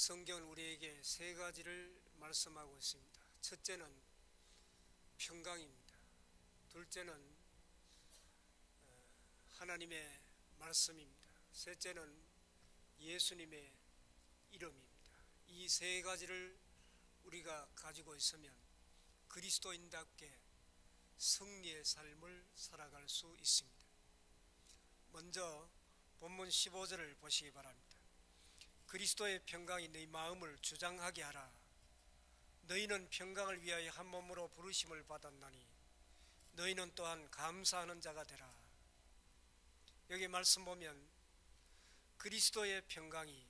성경은 우리에게 세 가지를 말씀하고 있습니다. 첫째는 평강입니다. 둘째는 하나님의 말씀입니다. 셋째는 예수님의 이름입니다. 이 세 가지를 우리가 가지고 있으면 그리스도인답게 승리의 삶을 살아갈 수 있습니다. 먼저 본문 15절을 보시기 바랍니다. 그리스도의 평강이 너희 마음을 주장하게 하라. 너희는 평강을 위하여 한 몸으로 부르심을 받았나니 너희는 또한 감사하는 자가 되라. 여기 말씀 보면 그리스도의 평강이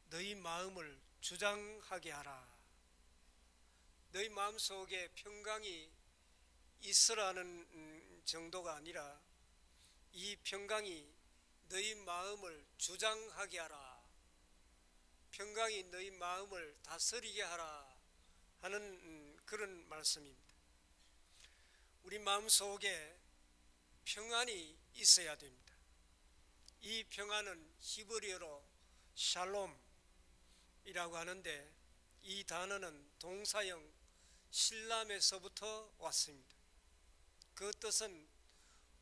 너희 마음을 주장하게 하라. 너희 마음속에 평강이 있으라는 정도가 아니라 이 평강이 너희 마음을 주장하게 하라. 평강이 너희 마음을 다스리게 하라 하는 그런 말씀입니다. 우리 마음속에 평안이 있어야 됩니다. 이 평안은 히브리어로 샬롬이라고 하는데 이 단어는 동사형 실람에서부터 왔습니다. 그 뜻은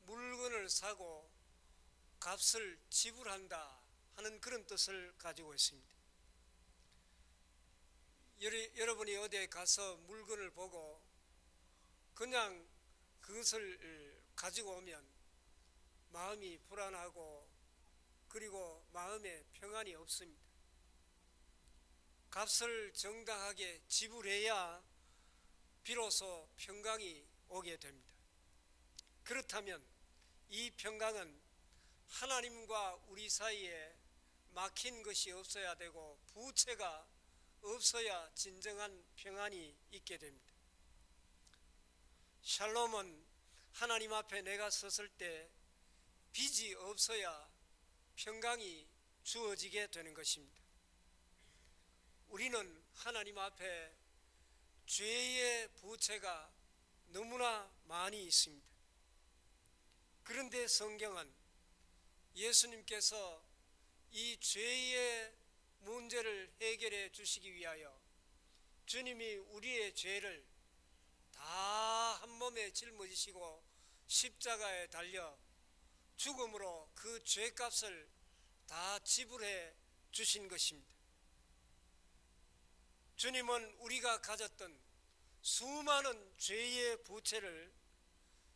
물건을 사고 값을 지불한다 하는 그런 뜻을 가지고 있습니다. 여러분이 어디에 가서 물건을 보고 그냥 그것을 가지고 오면 마음이 불안하고 그리고 마음에 평안이 없습니다. 값을 정당하게 지불해야 비로소 평강이 오게 됩니다. 그렇다면 이 평강은 하나님과 우리 사이에 막힌 것이 없어야 되고 부채가 없어야 진정한 평안이 있게 됩니다. 샬롬은 하나님 앞에 내가 섰을 때 빚이 없어야 평강이 주어지게 되는 것입니다. 우리는 하나님 앞에 죄의 부채가 너무나 많이 있습니다. 그런데 성경은 예수님께서 이 죄의 문제를 해결해 주시기 위하여 주님이 우리의 죄를 다 한 몸에 짊어지시고 십자가에 달려 죽음으로 그 죄값을 다 지불해 주신 것입니다. 주님은 우리가 가졌던 수많은 죄의 부채를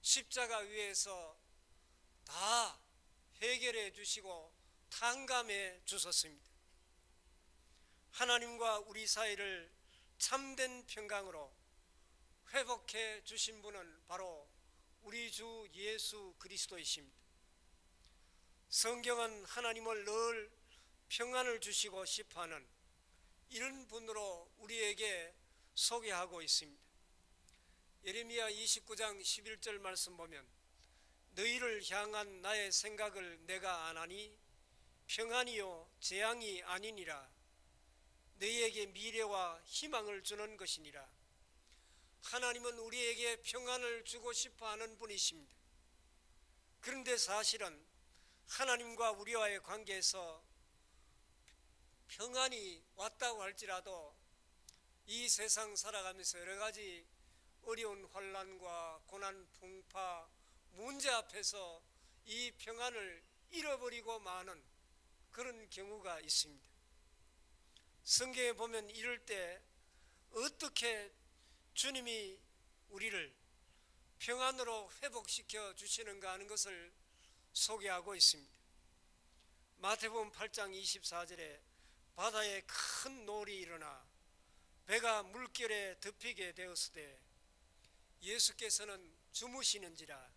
십자가 위에서 다 해결해 주시고 탕감해 주셨습니다. 하나님과 우리 사이를 참된 평강으로 회복해 주신 분은 바로 우리 주 예수 그리스도이십니다. 성경은 하나님을 늘 평안을 주시고 싶어하는 이런 분으로 우리에게 소개하고 있습니다. 예레미야 29장 11절 말씀 보면 너희를 향한 나의 생각을 내가 아나니 평안이요 재앙이 아니니라. 너희에게 미래와 희망을 주는 것이니라. 하나님은 우리에게 평안을 주고 싶어하는 분이십니다. 그런데 사실은 하나님과 우리와의 관계에서 평안이 왔다고 할지라도 이 세상 살아가면서 여러 가지 어려운 환난과 고난, 풍파, 문제 앞에서 이 평안을 잃어버리고 마는 그런 경우가 있습니다. 성경에 보면 이럴 때 어떻게 주님이 우리를 평안으로 회복시켜 주시는가 하는 것을 소개하고 있습니다. 마태복음 8장 24절에 바다에 큰 노을이 일어나 배가 물결에 덮이게 되었으되 예수께서는 주무시는지라.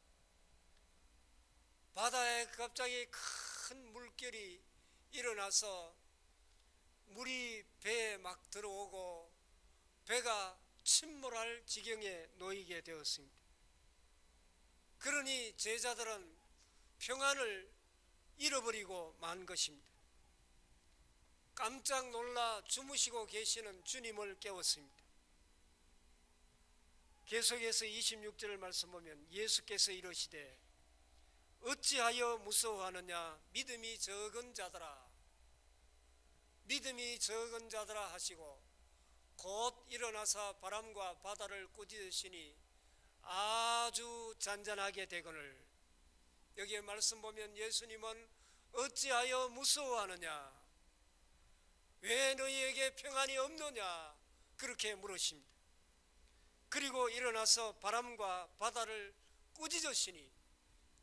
바다에 갑자기 큰 물결이 일어나서 물이 배에 막 들어오고 배가 침몰할 지경에 놓이게 되었습니다. 그러니 제자들은 평안을 잃어버리고 만 것입니다. 깜짝 놀라 주무시고 계시는 주님을 깨웠습니다. 계속해서 26절 말씀 보면 예수께서 이르시되 어찌하여 무서워하느냐 믿음이 적은 자들아. 믿음이 적은 자들아 하시고 곧 일어나서 바람과 바다를 꾸짖으시니 아주 잔잔하게 되거늘. 여기에 말씀 보면 예수님은 어찌하여 무서워하느냐, 왜 너희에게 평안이 없느냐 그렇게 물으십니다. 그리고 일어나서 바람과 바다를 꾸짖으시니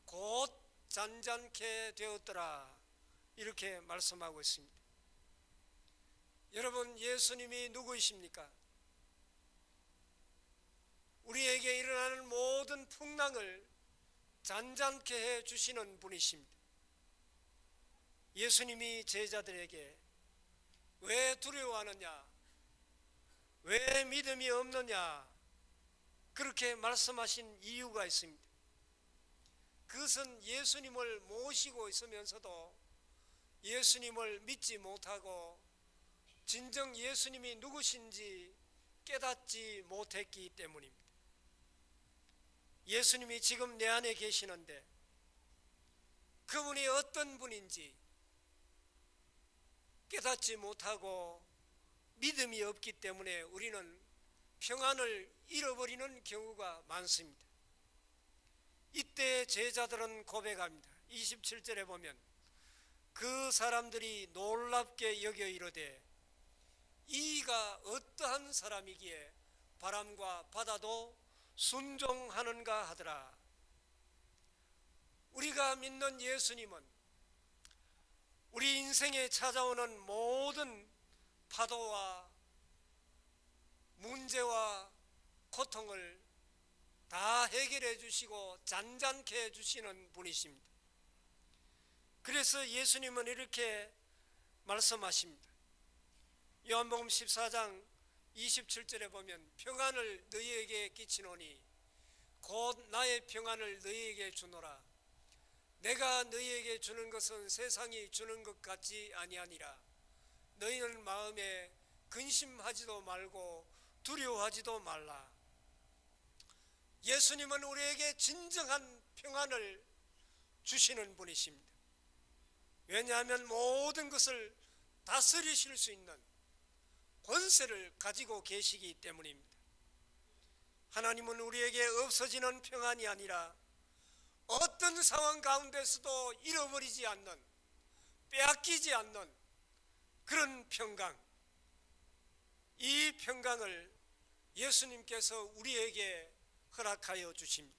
곧 잔잔케 되었더라 이렇게 말씀하고 있습니다. 여러분, 예수님이 누구이십니까? 우리에게 일어나는 모든 풍랑을 잔잔케 해주시는 분이십니다. 예수님이 제자들에게 왜 두려워하느냐, 왜 믿음이 없느냐 그렇게 말씀하신 이유가 있습니다. 그것은 예수님을 모시고 있으면서도 예수님을 믿지 못하고 진정 예수님이 누구신지 깨닫지 못했기 때문입니다. 예수님이 지금 내 안에 계시는데 그분이 어떤 분인지 깨닫지 못하고 믿음이 없기 때문에 우리는 평안을 잃어버리는 경우가 많습니다. 이때 제자들은 고백합니다. 27절에 보면 그 사람들이 놀랍게 여겨 이르되 이가 어떠한 사람이기에 바람과 바다도 순종하는가 하더라. 우리가 믿는 예수님은 우리 인생에 찾아오는 모든 파도와 문제와 고통을 다 해결해 주시고 잔잔케 해주시는 분이십니다. 그래서 예수님은 이렇게 말씀하십니다. 요한복음 14장 27절에 보면 평안을 너희에게 끼치노니 곧 나의 평안을 너희에게 주노라. 내가 너희에게 주는 것은 세상이 주는 것 같지 아니하니라. 너희는 마음에 근심하지도 말고 두려워하지도 말라. 예수님은 우리에게 진정한 평안을 주시는 분이십니다. 왜냐하면 모든 것을 다스리실 수 있는 권세를 가지고 계시기 때문입니다. 하나님은 우리에게 없어지는 평안이 아니라 어떤 상황 가운데서도 잃어버리지 않는, 빼앗기지 않는 그런 평강, 이 평강을 예수님께서 우리에게 허락하여 주십니다.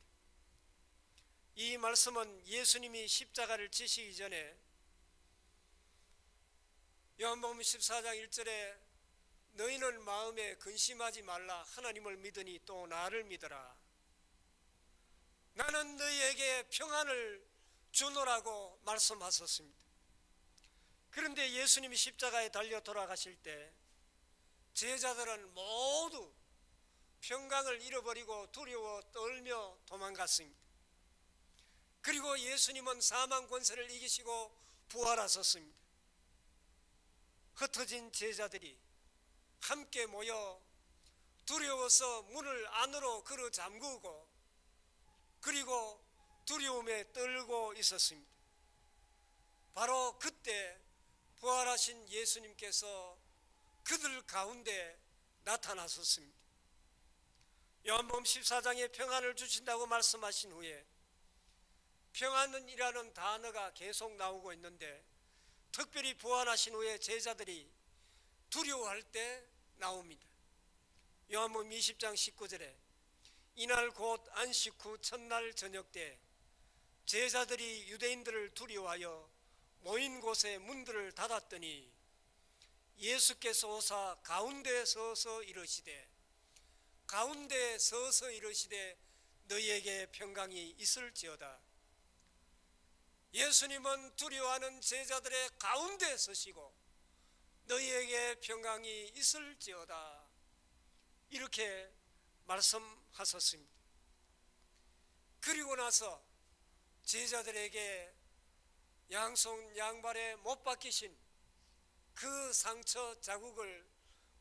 이 말씀은 예수님이 십자가를 지시기 전에 요한복음 14장 1절에 너희는 마음에 근심하지 말라. 하나님을 믿으니 또 나를 믿어라. 나는 너희에게 평안을 주노라고 말씀하셨습니다. 그런데 예수님이 십자가에 달려 돌아가실 때 제자들은 모두 평강을 잃어버리고 두려워 떨며 도망갔습니다. 그리고 예수님은 사망 권세를 이기시고 부활하셨습니다. 흩어진 제자들이 함께 모여 두려워서 문을 안으로 걸어 잠그고 그리고 두려움에 떨고 있었습니다. 바로 그때 부활하신 예수님께서 그들 가운데 나타나셨습니다. 요한복음 14장에 평안을 주신다고 말씀하신 후에 평안이라는 단어가 계속 나오고 있는데 특별히 부활하신 후에 제자들이 두려워할 때 나옵니다. 요한복음 20장 19절에 이날 곧 안식 후 첫날 저녁 때 제자들이 유대인들을 두려워하여 모인 곳에 문들을 닫았더니 예수께서 오사 가운데 서서 이르시되 너희에게 평강이 있을지어다. 예수님은 두려워하는 제자들의 가운데 서시고 너희에게 평강이 있을지어다 이렇게 말씀하셨습니다. 그리고 나서 제자들에게 양손 양발에 못 박히신 그 상처 자국을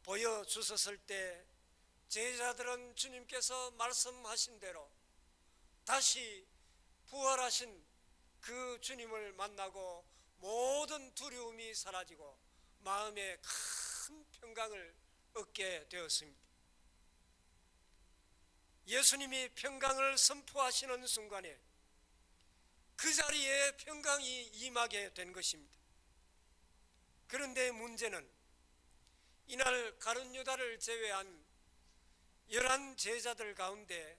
보여주셨을 때 제자들은 주님께서 말씀하신 대로 다시 부활하신 그 주님을 만나고 모든 두려움이 사라지고 마음에 큰 평강을 얻게 되었습니다. 예수님이 평강을 선포하시는 순간에 그 자리에 평강이 임하게 된 것입니다. 그런데 문제는 이날 가룟 유다를 제외한 11 제자들 가운데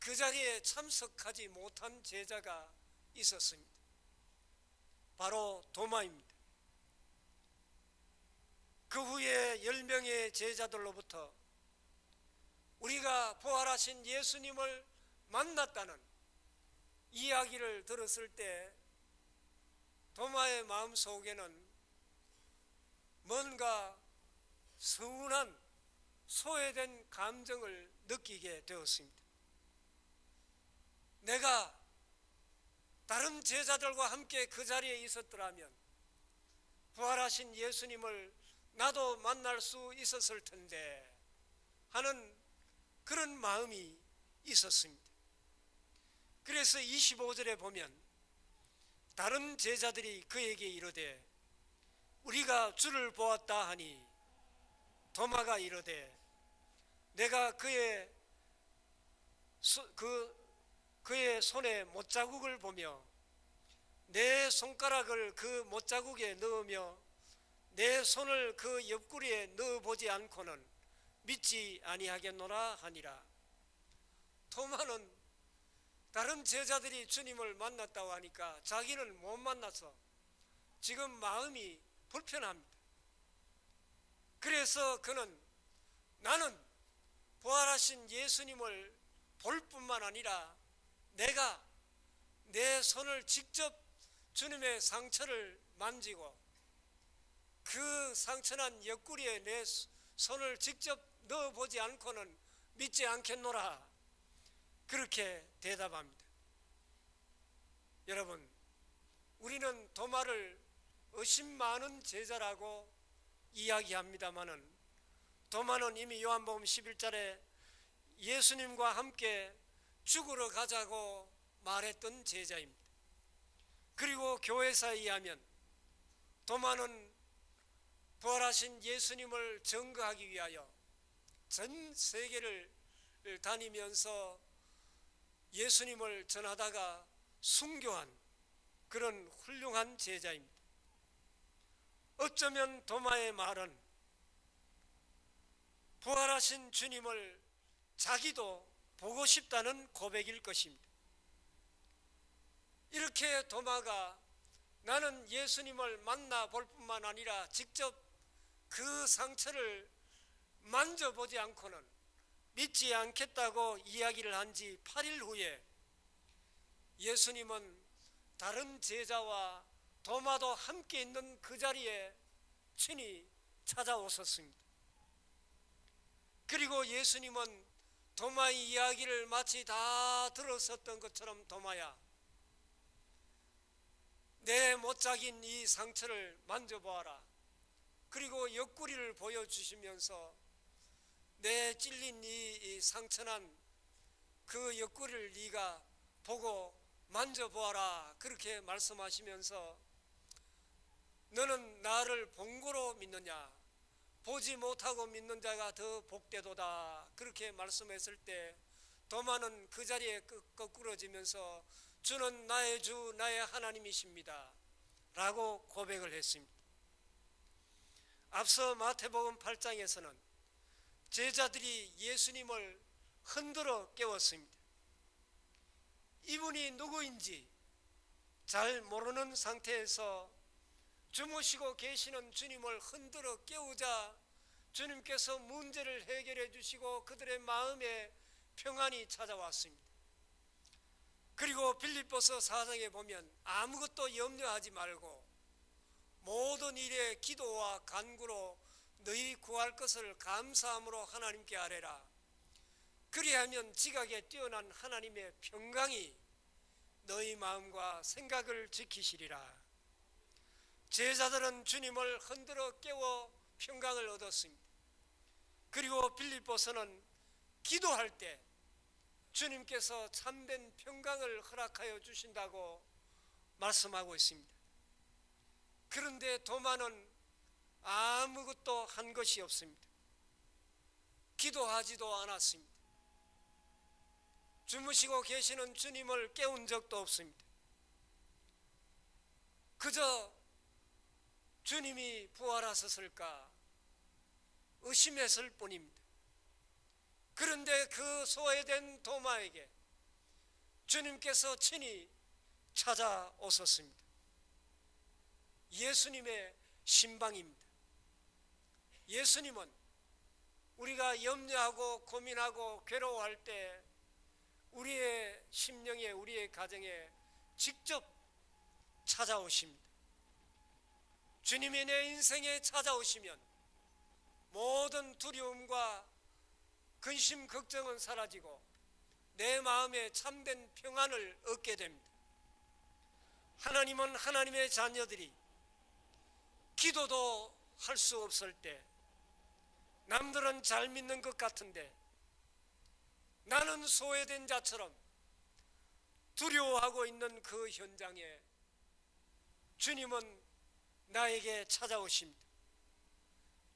그 자리에 참석하지 못한 제자가 있었습니다. 바로 도마입니다. 그 후에 10명의 제자들로부터 우리가 부활하신 예수님을 만났다는 이야기를 들었을 때 도마의 마음속에는 뭔가 서운한 소외된 감정을 느끼게 되었습니다. 내가 다른 제자들과 함께 그 자리에 있었더라면 부활하신 예수님을 나도 만날 수 있었을 텐데 하는 그런 마음이 있었습니다. 그래서 25절에 보면 다른 제자들이 그에게 이르되 우리가 주를 보았다 하니 도마가 이르되 내가 그의 손에 못자국을 보며 내 손가락을 그 못자국에 넣으며 내 손을 그 옆구리에 넣어보지 않고는 믿지 아니하겠노라 하니라. 도마는 다른 제자들이 주님을 만났다고 하니까 자기는 못 만나서 지금 마음이 불편합니다. 그래서 그는 나는 부활하신 예수님을 볼 뿐만 아니라 내가 내 손을 직접 주님의 상처를 만지고 그 상처난 옆구리에 내 손을 직접 넣어보지 않고는 믿지 않겠노라, 그렇게 대답합니다. 여러분, 우리는 도마를 의심 많은 제자라고 이야기합니다마는 도마는 이미 요한복음 11절에 예수님과 함께 죽으러 가자고 말했던 제자입니다. 그리고 교회사에 의하면 도마는 부활하신 예수님을 증거하기 위하여 전 세계를 다니면서 예수님을 전하다가 순교한 그런 훌륭한 제자입니다. 어쩌면 도마의 말은 부활하신 주님을 자기도 보고 싶다는 고백일 것입니다. 이렇게 도마가 나는 예수님을 만나볼 뿐만 아니라 직접 그 상처를 만져보지 않고는 믿지 않겠다고 이야기를 한 지 8일 후에 예수님은 다른 제자와 도마도 함께 있는 그 자리에 친히 찾아오셨습니다. 그리고 예수님은 도마의 이야기를 마치 다 들었었던 것처럼 도마야, 내 못작인 이 상처를 만져보아라. 그리고 옆구리를 보여주시면서 내 찔린 이 상처난 그 옆구리를 네가 보고 만져보아라, 그렇게 말씀하시면서 너는 나를 본 거로 믿느냐, 보지 못하고 믿는 자가 더 복되도다, 그렇게 말씀했을 때 도마는 그 자리에 거꾸러지면서 주는 나의 주 나의 하나님이십니다 라고 고백을 했습니다. 앞서 마태복음 8장에서는 제자들이 예수님을 흔들어 깨웠습니다. 이분이 누구인지 잘 모르는 상태에서 주무시고 계시는 주님을 흔들어 깨우자 주님께서 문제를 해결해 주시고 그들의 마음에 평안이 찾아왔습니다. 그리고 빌립보서 4장에 보면 아무것도 염려하지 말고 모든 일에 기도와 간구로 너희 구할 것을 감사함으로 하나님께 아뢰라. 그리하면 지각에 뛰어난 하나님의 평강이 너희 마음과 생각을 지키시리라. 제자들은 주님을 흔들어 깨워 평강을 얻었습니다. 그리고 빌립보서는 기도할 때 주님께서 참된 평강을 허락하여 주신다고 말씀하고 있습니다. 그런데 도마는 아무것도 한 것이 없습니다. 기도하지도 않았습니다. 주무시고 계시는 주님을 깨운 적도 없습니다. 그저 주님이 부활하셨을까 의심했을 뿐입니다. 그런데 그 소외된 도마에게 주님께서 친히 찾아오셨습니다. 예수님의 신방입니다. 예수님은 우리가 염려하고 고민하고 괴로워할 때 우리의 심령에, 우리의 가정에 직접 찾아오십니다. 주님이 내 인생에 찾아오시면 모든 두려움과 근심, 걱정은 사라지고 내 마음에 참된 평안을 얻게 됩니다. 하나님은 하나님의 자녀들이 기도도 할 수 없을 때, 남들은 잘 믿는 것 같은데 나는 소외된 자처럼 두려워하고 있는 그 현장에 주님은 나에게 찾아오십니다.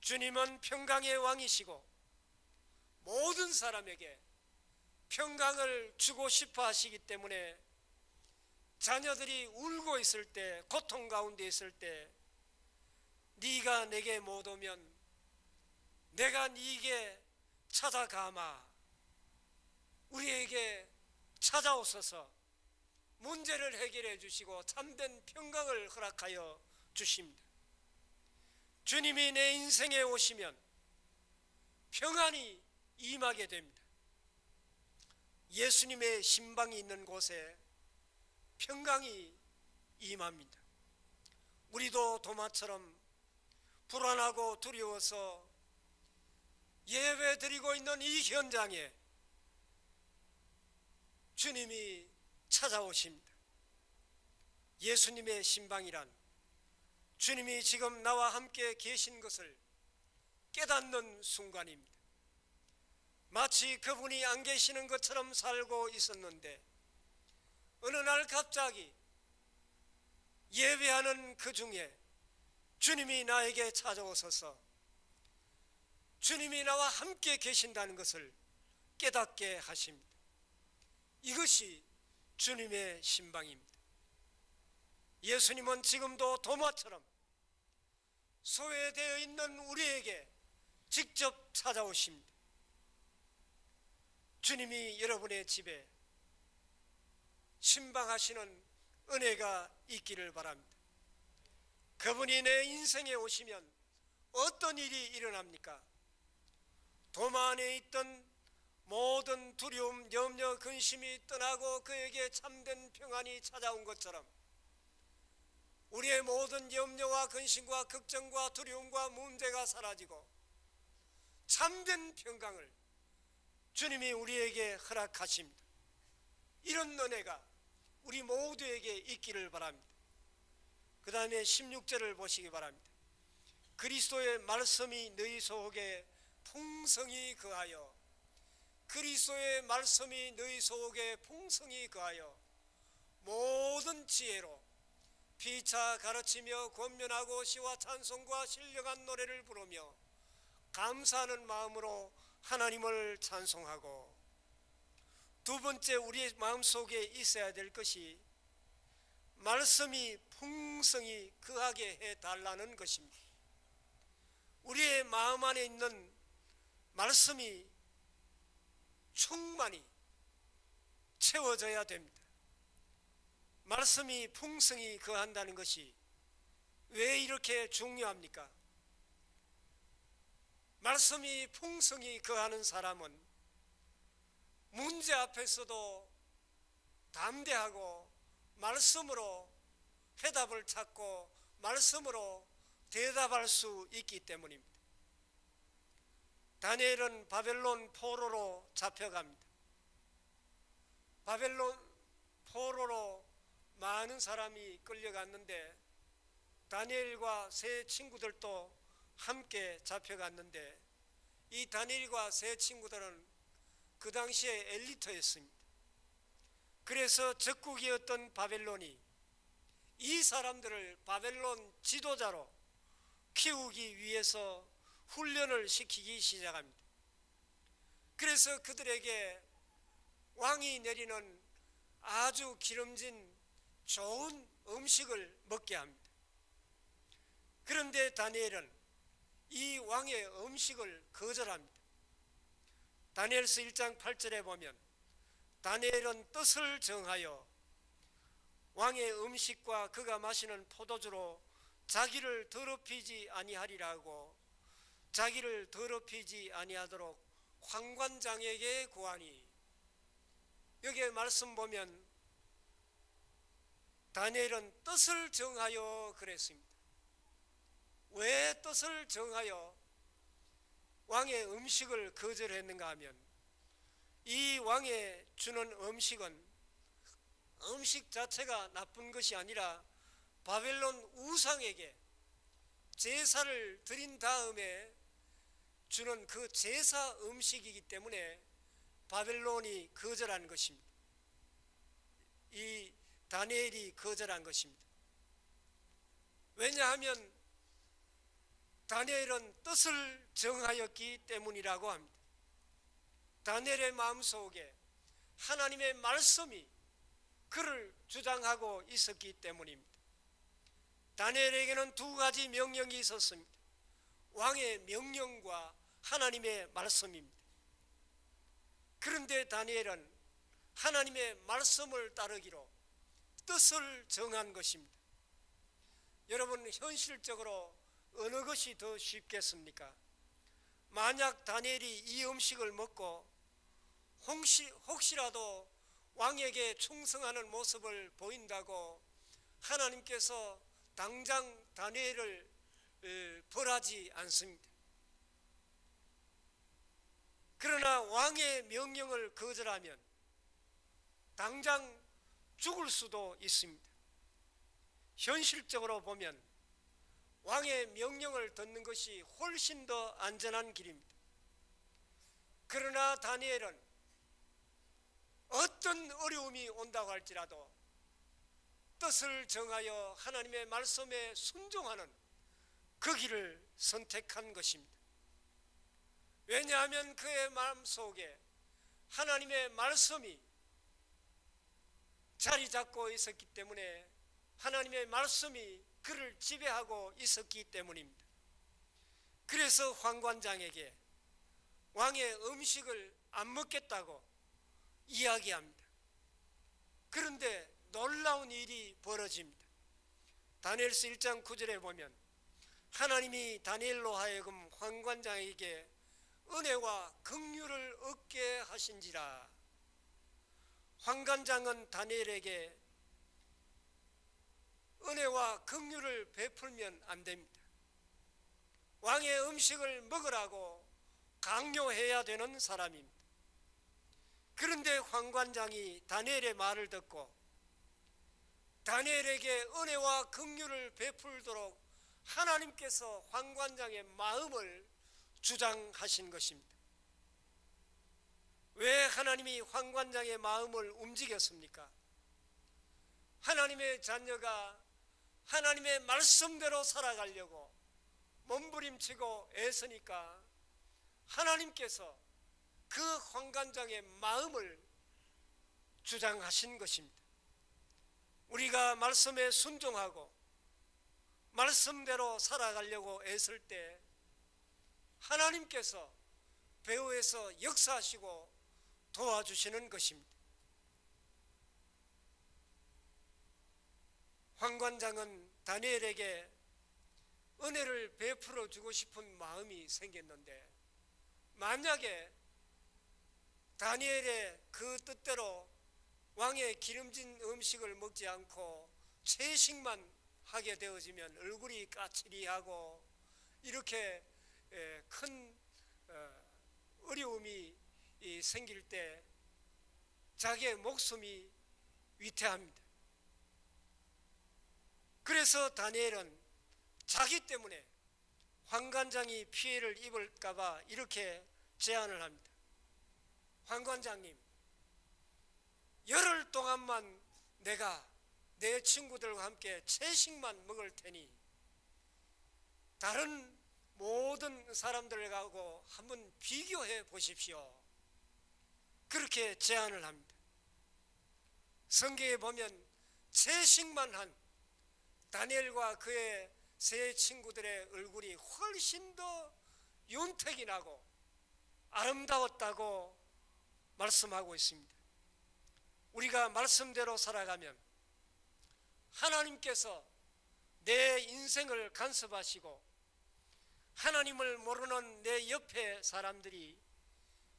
주님은 평강의 왕이시고 모든 사람에게 평강을 주고 싶어 하시기 때문에 자녀들이 울고 있을 때, 고통 가운데 있을 때 네가 내게 못 오면 내가 네게 찾아가마, 우리에게 찾아오셔서 문제를 해결해 주시고 참된 평강을 허락하여 주십니다. 주님이 내 인생에 오시면 평안이 임하게 됩니다. 예수님의 신방이 있는 곳에 평강이 임합니다. 우리도 도마처럼 불안하고 두려워서 예배드리고 있는 이 현장에 주님이 찾아오십니다. 예수님의 신방이란 주님이 지금 나와 함께 계신 것을 깨닫는 순간입니다. 마치 그분이 안 계시는 것처럼 살고 있었는데 어느 날 갑자기 예배하는 그 중에 주님이 나에게 찾아오셔서 주님이 나와 함께 계신다는 것을 깨닫게 하십니다. 이것이 주님의 신방입니다. 예수님은 지금도 도마처럼 소외되어 있는 우리에게 직접 찾아오십니다. 주님이 여러분의 집에 신방하시는 은혜가 있기를 바랍니다. 그분이 내 인생에 오시면 어떤 일이 일어납니까? 도마 안에 있던 모든 두려움, 염려, 근심이 떠나고 그에게 참된 평안이 찾아온 것처럼 우리의 모든 염려와 근심과 걱정과 두려움과 문제가 사라지고 참된 평강을 주님이 우리에게 허락하십니다. 이런 은혜가 우리 모두에게 있기를 바랍니다. 그 다음에 16절을 보시기 바랍니다. 그리스도의 말씀이 너희 속에 풍성히 거하여, 그리스도의 말씀이 너희 속에 풍성히 거하여 모든 지혜로 피차 가르치며 권면하고 시와 찬송과 신령한 노래를 부르며 감사하는 마음으로 하나님을 찬송하고. 두 번째, 우리의 마음속에 있어야 될 것이 말씀이 풍성히 거하게 해달라는 것입니다. 우리의 마음 안에 있는 말씀이 충만히 채워져야 됩니다. 말씀이 풍성히 거한다는 것이 왜 이렇게 중요합니까? 말씀이 풍성히 거하는 사람은 문제 앞에서도 담대하고 말씀으로 해답을 찾고 말씀으로 대답할 수 있기 때문입니다. 다니엘은 바벨론 포로로 잡혀갑니다. 바벨론 포로로 많은 사람이 끌려갔는데 다니엘과 세 친구들도 함께 잡혀갔는데 이 다니엘과 세 친구들은 그 당시에 엘리트였습니다. 그래서 적국이었던 바벨론이 이 사람들을 바벨론 지도자로 키우기 위해서 훈련을 시키기 시작합니다. 그래서 그들에게 왕이 내리는 아주 기름진 좋은 음식을 먹게 합니다. 그런데 다니엘은 이 왕의 음식을 거절합니다. 다니엘서 1장 8절에 보면 다니엘은 뜻을 정하여 왕의 음식과 그가 마시는 포도주로 자기를 더럽히지 아니하리라고 자기를 더럽히지 아니하도록 환관장에게 구하니, 여기에 말씀 보면 다니엘은 뜻을 정하여 그랬습니다. 왜 뜻을 정하여 왕의 음식을 거절했는가 하면, 이 왕의 주는 음식은 음식 자체가 나쁜 것이 아니라 바벨론 우상에게 제사를 드린 다음에 주는 그 제사 음식이기 때문에 바벨론이 거절한 것입니다. 이 다니엘이 거절한 것입니다. 왜냐하면 다니엘은 뜻을 정하였기 때문이라고 합니다. 다니엘의 마음속에 하나님의 말씀이 그를 주장하고 있었기 때문입니다. 다니엘에게는 두 가지 명령이 있었습니다. 왕의 명령과 하나님의 말씀입니다. 그런데 다니엘은 하나님의 말씀을 따르기로 뜻을 정한 것입니다. 여러분, 현실적으로 어느 것이 더 쉽겠습니까? 만약 다니엘이 이 음식을 먹고 혹시라도 왕에게 충성하는 모습을 보인다고 하나님께서 당장 다니엘을 벌하지 않습니다. 그러나 왕의 명령을 거절하면 당장 죽을 수도 있습니다. 현실적으로 보면 왕의 명령을 듣는 것이 훨씬 더 안전한 길입니다. 그러나 다니엘은 어떤 어려움이 온다고 할지라도 뜻을 정하여 하나님의 말씀에 순종하는 그 길을 선택한 것입니다. 왜냐하면 그의 마음속에 하나님의 말씀이 자리 잡고 있었기 때문에, 하나님의 말씀이 그를 지배하고 있었기 때문입니다. 그래서 환관장에게 왕의 음식을 안 먹겠다고 이야기합니다. 그런데 놀라운 일이 벌어집니다. 다니엘서 1장 9절에 보면 하나님이 다니엘로 하여금 환관장에게 은혜와 긍휼을 얻게 하신지라. 환관장은 다니엘에게 은혜와 긍휼을 베풀면 안 됩니다. 왕의 음식을 먹으라고 강요해야 되는 사람입니다. 그런데 환관장이 다니엘의 말을 듣고 다니엘에게 은혜와 긍휼을 베풀도록 하나님께서 환관장의 마음을 주장하신 것입니다. 왜 하나님이 환관장의 마음을 움직였습니까? 하나님의 자녀가 하나님의 말씀대로 살아가려고 몸부림치고 애쓰니까 하나님께서 그 환관장의 마음을 주장하신 것입니다. 우리가 말씀에 순종하고 말씀대로 살아가려고 애쓸 때 하나님께서 배후에서 역사하시고 도와주시는 것입니다. 환관장은 다니엘에게 은혜를 베풀어 주고 싶은 마음이 생겼는데, 만약에 다니엘의 그 뜻대로 왕의 기름진 음식을 먹지 않고 채식만 하게 되어지면 얼굴이 까칠이하고 이렇게 큰 어려움이 생길 때 자기의 목숨이 위태합니다. 그래서 다니엘은 자기 때문에 환관장이 피해를 입을까봐 이렇게 제안을 합니다. 환관장님, 열흘 동안만 내가 내 친구들과 함께 채식만 먹을 테니 다른 모든 사람들하고 한번 비교해 보십시오. 그렇게 제안을 합니다. 성경에 보면 채식만 한 다니엘과 그의 세 친구들의 얼굴이 훨씬 더 윤택이 나고 아름다웠다고 말씀하고 있습니다. 우리가 말씀대로 살아가면 하나님께서 내 인생을 간섭하시고 하나님을 모르는 내 옆에 사람들이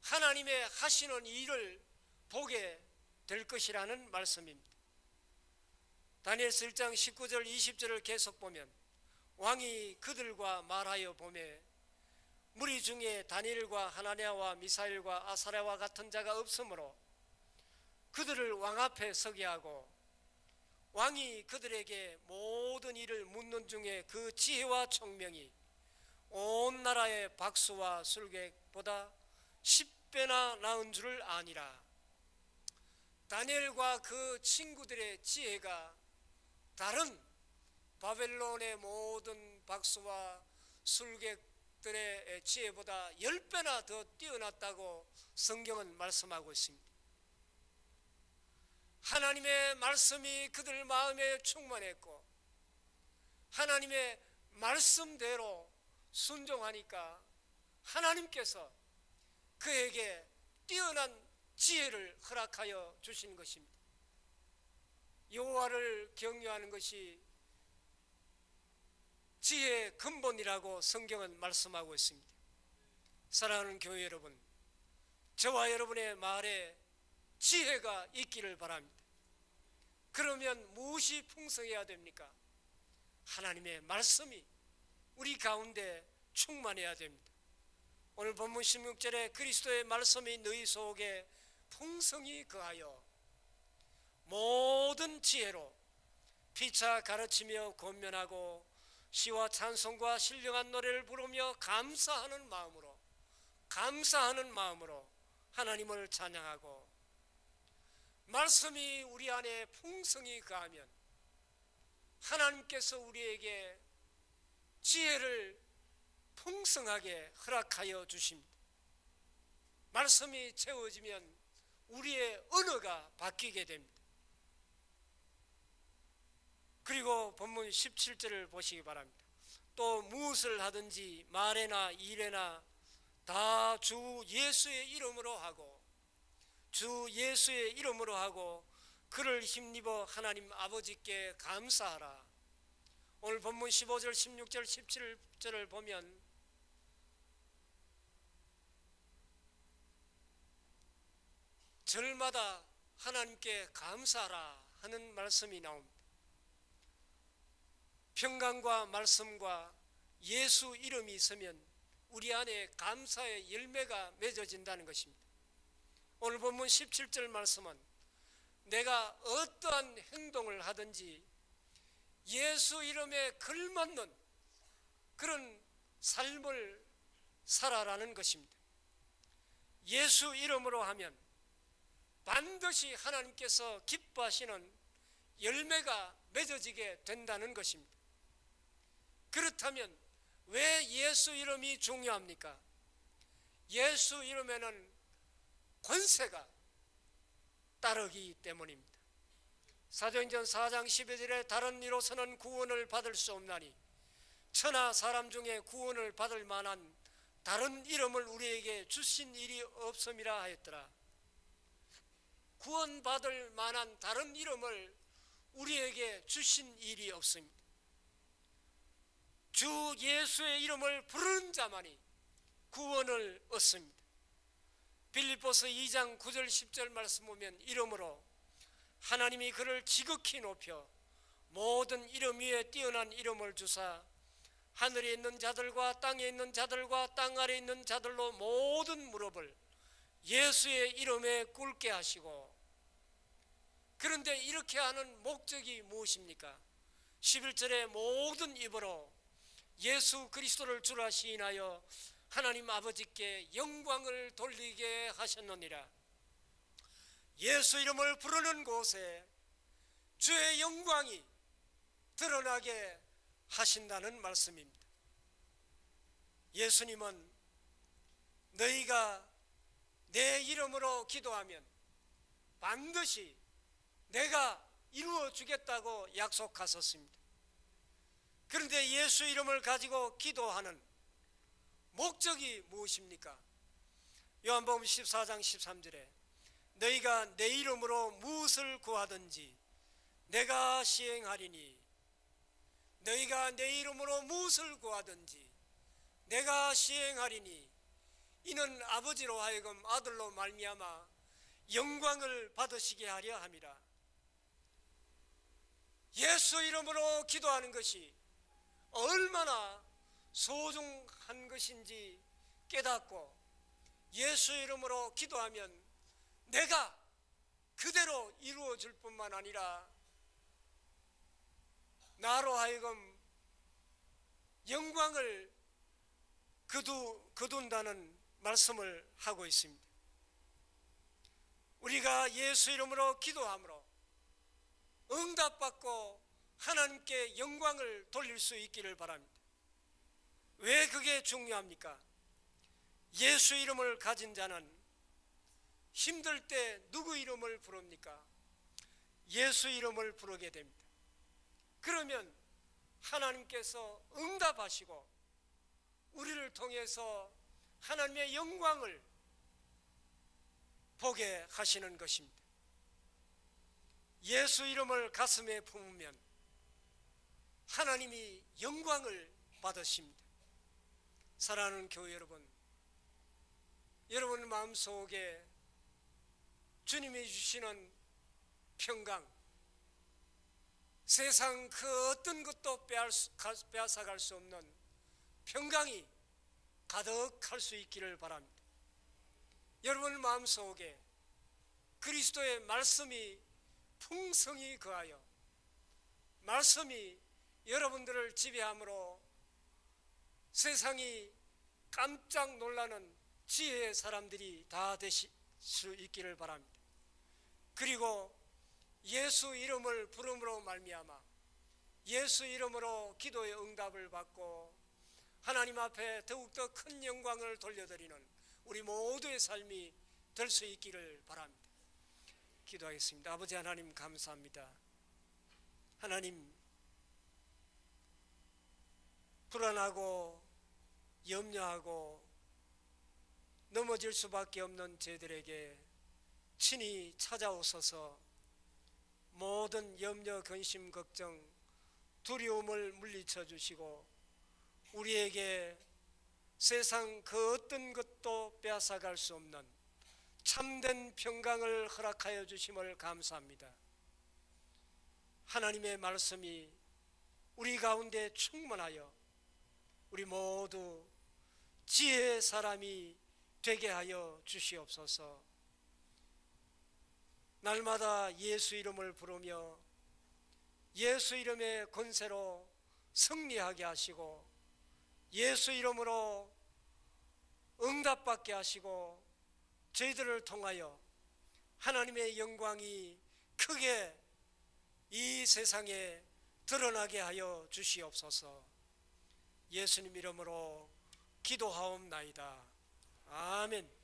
하나님의 하시는 일을 보게 될 것이라는 말씀입니다. 다니엘서 1장 19절 20절을 계속 보면 왕이 그들과 말하여 보매 무리 중에 다니엘과 하나냐와 미사엘과 아사랴와 같은 자가 없으므로 그들을 왕 앞에 서게 하고 왕이 그들에게 모든 일을 묻는 중에 그 지혜와 총명이 온 나라의 박수와 술객보다 10배나 나은 줄을 아니라. 다니엘과 그 친구들의 지혜가 다른 바벨론의 모든 박수와 술객들의 지혜보다 10배나 더 뛰어났다고 성경은 말씀하고 있습니다. 하나님의 말씀이 그들 마음에 충만했고 하나님의 말씀대로 순종하니까 하나님께서 그에게 뛰어난 지혜를 허락하여 주신 것입니다. 여호와를 경외하는 것이 지혜의 근본이라고 성경은 말씀하고 있습니다. 사랑하는 교회 여러분, 저와 여러분의 말에 지혜가 있기를 바랍니다. 그러면 무엇이 풍성해야 됩니까? 하나님의 말씀이 우리 가운데 충만해야 됩니다. 오늘 본문 16절에 그리스도의 말씀이 너희 속에 풍성히 거하여 모든 지혜로 피차 가르치며 권면하고 시와 찬송과 신령한 노래를 부르며 감사하는 마음으로 하나님을 찬양하고. 말씀이 우리 안에 풍성히 거하면 하나님께서 우리에게 지혜를 풍성하게 허락하여 주십니다. 말씀이 채워지면 우리의 언어가 바뀌게 됩니다. 그리고 본문 17절을 보시기 바랍니다. 또 무엇을 하든지 말에나 일에나 다 주 예수의 이름으로 하고 그를 힘입어 하나님 아버지께 감사하라. 오늘 본문 15절 16절 17절을 보면 절마다 하나님께 감사하라 하는 말씀이 나옵니다. 평강과 말씀과 예수 이름이 있으면 우리 안에 감사의 열매가 맺어진다는 것입니다. 오늘 본문 17절 말씀은 내가 어떠한 행동을 하든지 예수 이름에 걸맞는 그런 삶을 살아라는 것입니다. 예수 이름으로 하면 반드시 하나님께서 기뻐하시는 열매가 맺어지게 된다는 것입니다. 그렇다면 왜 예수 이름이 중요합니까? 예수 이름에는 권세가 따르기 때문입니다. 사도행전 4장 12절에 다른 이로서는 구원을 받을 수 없나니 천하 사람 중에 구원을 받을 만한 다른 이름을 우리에게 주신 일이 없음이라 하였더라. 구원받을 만한 다른 이름을 우리에게 주신 일이 없습니다. 주 예수의 이름을 부르는 자만이 구원을 얻습니다. 빌립보서 2장 9절 10절 말씀 보면 이름으로 하나님이 그를 지극히 높여 모든 이름 위에 뛰어난 이름을 주사 하늘에 있는 자들과 땅에 있는 자들과 땅 아래에 있는 자들로 모든 무릎을 예수의 이름에 꿇게 하시고. 그런데 이렇게 하는 목적이 무엇입니까? 11절에 모든 입으로 예수 그리스도를 주라 시인하여 하나님 아버지께 영광을 돌리게 하셨느니라. 예수 이름을 부르는 곳에 주의 영광이 드러나게 하신다는 말씀입니다. 예수님은 너희가 내 이름으로 기도하면 반드시 내가 이루어 주겠다고 약속하셨습니다. 그런데 예수 이름을 가지고 기도하는 목적이 무엇입니까? 요한복음 14장 13절에 너희가 내 이름으로 무엇을 구하든지 내가 시행하리니, 너희가 내 이름으로 무엇을 구하든지 내가 시행하리니, 이는 아버지로 하여금 아들로 말미암아 영광을 받으시게 하려 함이라. 예수 이름으로 기도하는 것이 얼마나 소중한 것인지 깨닫고 예수 이름으로 기도하면 내가 그대로 이루어 줄 뿐만 아니라 나로 하여금 영광을 거둔다는 말씀을 하고 있습니다. 우리가 예수 이름으로 기도함으로 응답받고 하나님께 영광을 돌릴 수 있기를 바랍니다. 왜 그게 중요합니까? 예수 이름을 가진 자는 힘들 때 누구 이름을 부릅니까? 예수 이름을 부르게 됩니다. 그러면 하나님께서 응답하시고 우리를 통해서 하나님의 영광을 보게 하시는 것입니다. 예수 이름을 가슴에 품으면 하나님이 영광을 받으십니다. 사랑하는 교회 여러분, 여러분 마음속에 주님이 주시는 평강, 세상 그 어떤 것도 빼앗아갈 수 없는 평강이 가득할 수 있기를 바랍니다. 여러분 마음속에 그리스도의 말씀이 풍성히 거하여 말씀이 여러분들을 지배함으로 세상이 깜짝 놀라는 지혜의 사람들이 다 되실 수 있기를 바랍니다. 그리고 예수 이름을 부름으로 말미암아 예수 이름으로 기도의 응답을 받고 하나님 앞에 더욱더 큰 영광을 돌려드리는 우리 모두의 삶이 될 수 있기를 바랍니다. 기도하겠습니다. 아버지 하나님 감사합니다. 하나님, 불안하고 염려하고 넘어질 수밖에 없는 저희들에게 친히 찾아오셔서 모든 염려, 근심, 걱정, 두려움을 물리쳐 주시고 우리에게 세상 그 어떤 것도 빼앗아갈 수 없는 참된 평강을 허락하여 주심을 감사합니다. 하나님의 말씀이 우리 가운데 충만하여 우리 모두 지혜의 사람이 되게 하여 주시옵소서. 날마다 예수 이름을 부르며 예수 이름의 권세로 승리하게 하시고 예수 이름으로 응답받게 하시고 저희들을 통하여 하나님의 영광이 크게 이 세상에 드러나게 하여 주시옵소서. 예수님 이름으로 기도하옵나이다. 아멘.